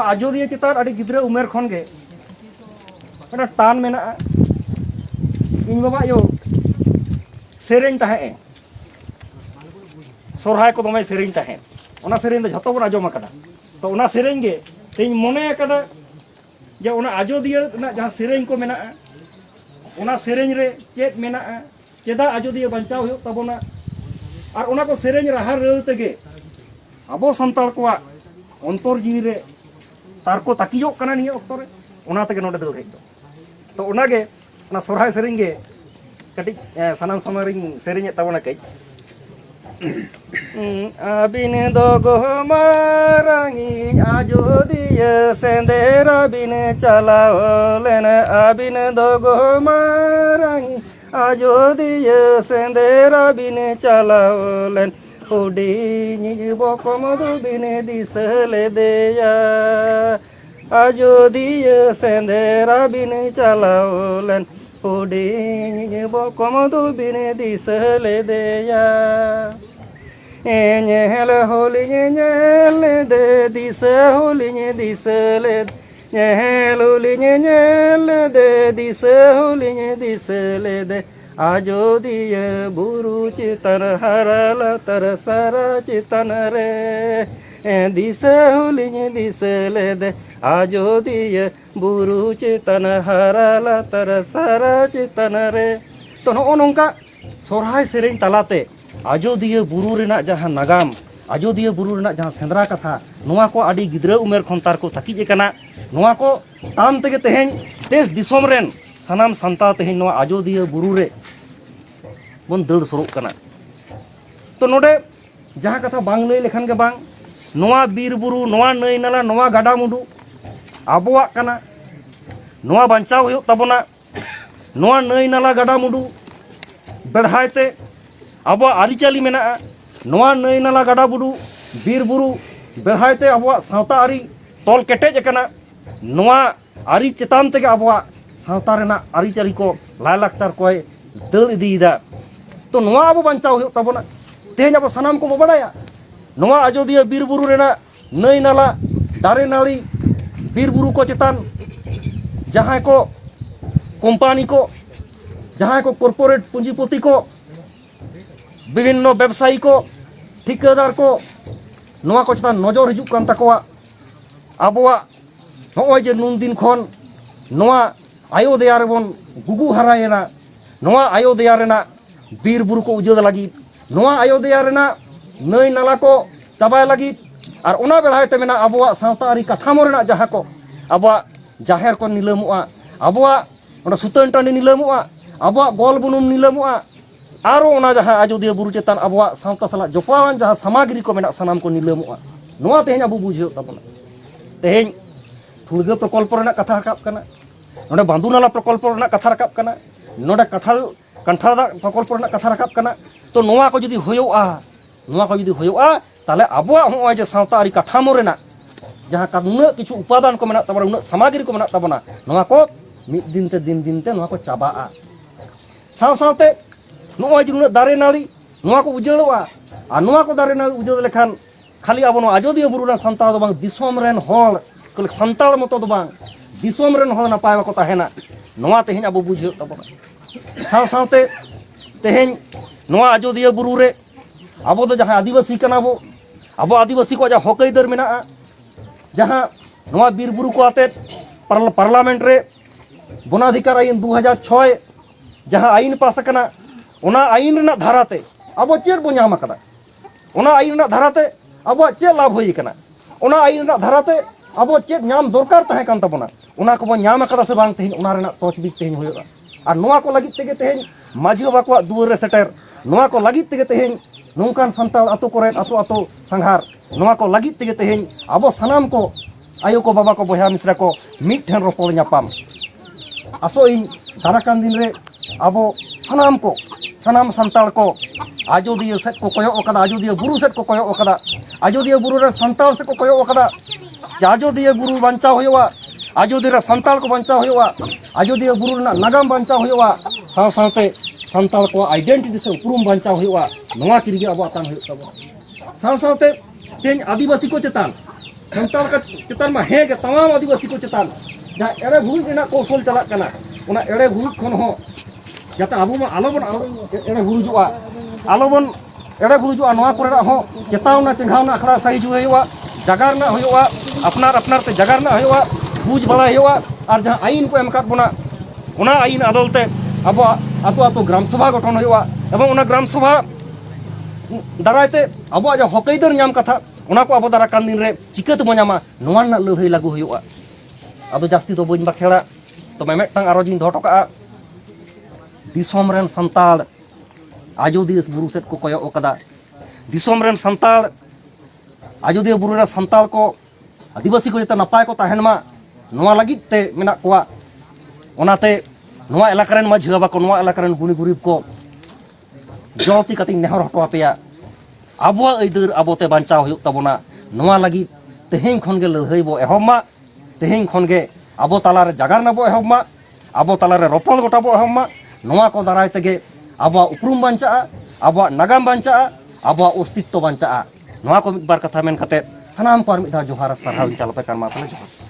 आजोदिया चितान अड़ी गिद्रे उमेर खन गे टान मेना इन बाबा यो सेरेन तहे सोरहाय को दमे सेरेन तहे ओना सेरेन दो झतो बन आजोम अकदा तो ओना सेरेन गे तेज मने अकदा जे ओना आजोदिया ना जहां सेरेन को मेना ओना सेरेन रे चेत मेना चेदा आजोदिया बंचाव हो तबोना और ओना को सेरेन राहा रेल तेगे अबो संताल को अंतर जीवी रे तार को ताकिजो कना निया अक्तो रे ओना तेगे नोडे दो हेज तो ओनागे ओना सोरहाय सेरेन गे कटी सनाम समय रिंग सेरेन तबोना कई अबिन दो गो मारांगी आजोदिया सेंदेरा बिन चलाओ लेन अबिन दो गो मारांगी आजोदिया सेंदेरा बिन चलाओ लेन उडी बकम बिन दिसले देया आजोदिया सेंदेरा बिन चलाओ लेन उडी बकम बिन दिसले देया L Holi they this Holi दिसले होली दे दिस होली दिसले दे आजोदिया बुरु चितन हरल तर सारा चितन रे दिस होली दिसले दे आजोदिया बुरु चितन हरल तर सारा चितन रे तो नो नोंका सोरहाय सेरेन तलाते आजोदिया बुरु रेना जहां नागाम आजोदिया बुरु रेना जहां सेंद्रा कथा नोआ को आडी गिद्रा उमेर खन तार को ताकिज एकाना नोआ को ताम तेगे तेहेन देश दिसोम रेन सनाम संता तेहेन नोआ आजोदिया बुरु रे बन दड़ सरोक कना तो नोडे जहां कथा बांग लई लेखान के बांग नोआ बीर बुरु नोआ नई नाला नोआ गाडा मुडु आबोआ कना नोआ बांचाव हुयो तबोना नोआ नई नाला गाडा मुडु बेढ़ायते अब आरिचाली मेना नोआ नई नाला गाडा बुडू बीर बुरु बेढ़ायते अब सावता आरी तोल केटेज एकना नोआ आरी चेतान तेगे अब सावता रेना आरिचाली को लाय लाक्चार को दड़ इदीदा तो नोआ अब बांचाव हुयो तबोना तेज अब सनाम को बाडाया नोआ आजोदिया बीर बुरु रेना नई नाला दारे नाड़ी बीर बुरु को चेतान जहां को कोम्पानी को जहां को कॉर्पोरेट पूंजीपति को विभिन्न व्यवसायी को ठिकादार को नोआ को चेतान नजर हिजुक कान ताकोआ आबोआ नोय जे नुन दिन खन नोआ आयोदया रेबन गुगु हरायना नोआ आयोदया रेना बीर बुरु को उजद लगी नोआ आयोदया रेना नई नाला को चाबाय लगी और ओना बेढ़ायते मेना आबोआ सावतारी काठामो रेना जहां को आबोआ जाहेर को निलामोआ आबोआ ओना सुतन टांडी निलामोआ आबोआ गोल बुनुम निलामोआ आरो ओना जहां आजोदिया बुरु चेतान आबोआ सावता सला जोपावान जहां सामग्री को मेना सनाम को निलामोआ नोआ तेहेन आबो बुझियो तबना तेहेन फुलगा प्रकल्प रेना कथा राकाब कना नोडे बांदुनाला प्रकल्प रेना कथा राकाब कना नोडे कंठाल प्रकल्प रेना कथा राकाब कना तो नोआ को जदि होयोआ ताले आबोआ होय जे सावतारी काठामो रेना जहां का उन्ना किछु उपादान को मेना तबना उन्ना सामग्री को मेना तबना नोआ को मिद दिन ते नोआ को चाबाआ साव सावते नोय जुना दारे नाड़ी नोआ को उजड़ोआ और नोआ को दारे नाड़ी उजड़ लेखान खाली अब नो आजोदिया बुरु रेन संताल दो बांग दिसोम रेन होल कल संताल मतो दो बांग दिसोम रेन होल नापाय बाको ताहेना नोआ तेहेन अब बुझियो तबना साव सावते तेहेन नोआ आजोदिया बुरु रे अब दो जहां आदिवासी कना बो अब आदिवासी को जहां हक अइदार मेना जहां नोआ बीर बुरु को आते पार्लामेंट रे वनाधिकार आईन 2006 जहां आईन पास कना ओना आईन रेना धाराते अब चेर बो नाम कदा ओना आईन रेना धाराते अब चे लाभ होई कना ओना आईन रेना धाराते अब चे नाम दरकार तहे कान तबना ओना को बो नाम कदा से बांग तेहेन ओना रेना तोच बीच तेहेन होयोगा और नोआ को लगित तेगे तेहेन माझी बाबा को दुआर रे सेटर नोआ को लगित तेगे तेहेन नोंकान संताल आतो करे आतो संघार नोआ को लगित तेगे तेहेन अब सनाम को आयो को बाबा को बया मिश्रा को मिट ठेन रोपड़ नापाम आसो इन दाराकान दिन रे अब सनाम को सनाम संताल को आजोदिया सेट को कोयो ओकदा आजोदिया बुरु सेट को कोयो ओकदा आजोदिया बुरु रे संताल से को कोयो ओकदा आजोदिया बुरु बांचाव होयोआ आजोदिया संताल को बांचाव होयोआ आजोदिया बुरु ना नागाम बांचाव होयोआ साव सावते संताल को आइडेंटिटी से उपरुम बांचाव होयोआ नोआ किरिगे अब आतान होयो तबो साव सावते तेन आदिवासी को चेतान संताल का चितान में है के तमाम आदिवासी को चितान जहाँ एड़े भूमि रेना कौशल चलाक कना उना एड़े भूमि खन हो जाते आबो मा आलोबन एड़े भूजुआ आलोबन एड़े भूजुआ नवा कोरेरा हो चेतावना चेंघावना अखड़ा सही जो हुआ जगार ना हुआ अपनार अपनार ते जगार ना हुआ बूझ बड़ा हुआ और जहाँ आईन को एमकात बोना उना आईन आदलते अब आतो आतो ग्राम सभा गठन हुआ एवं उना ग्राम सभा दारायते अब जो हकईदार नाम कथा उना को अब दाराकान दिन रे चिकाते बो नामा नोवा ना लड़ाई लागू हुआ अब जास्ती तो बइन बाखेड़ा तो मैं मेटटांग आरो जिन दोटो का दिसोम रेन संताल आजोदिया बुरु सेट को कोयो ओकदा दिसोम रेन संताल आजोदिया बुरु रे संताल को आदिवासी को जते नपाय को ताहेन मा नोवा लगित ते मेना कोआ ओनाते नोवा एलाका रेन माझी बाबा को नोवा एलाका रेन गुनी गुरीब को जौती कति नेहर हटवा पेया आबो ऐदर आबोते बांचाव हुयुग तबोना नोवा लगित तेहें खन गे लड़ाई बो एहबमा तेहें खन गे आबो तालारे जागार ना बो एहबमा आबो तालारे रोपल गोटा बो एहबमा नोवा को दाराय तेगे आबो उपरुम बांचा आबो नागाम बांचा आबो अस्तित्व बांचा नोवा को मिद बार कथा मेन कते सनाम को मिद जोहार सरहाव चालपे कर मा जोहार।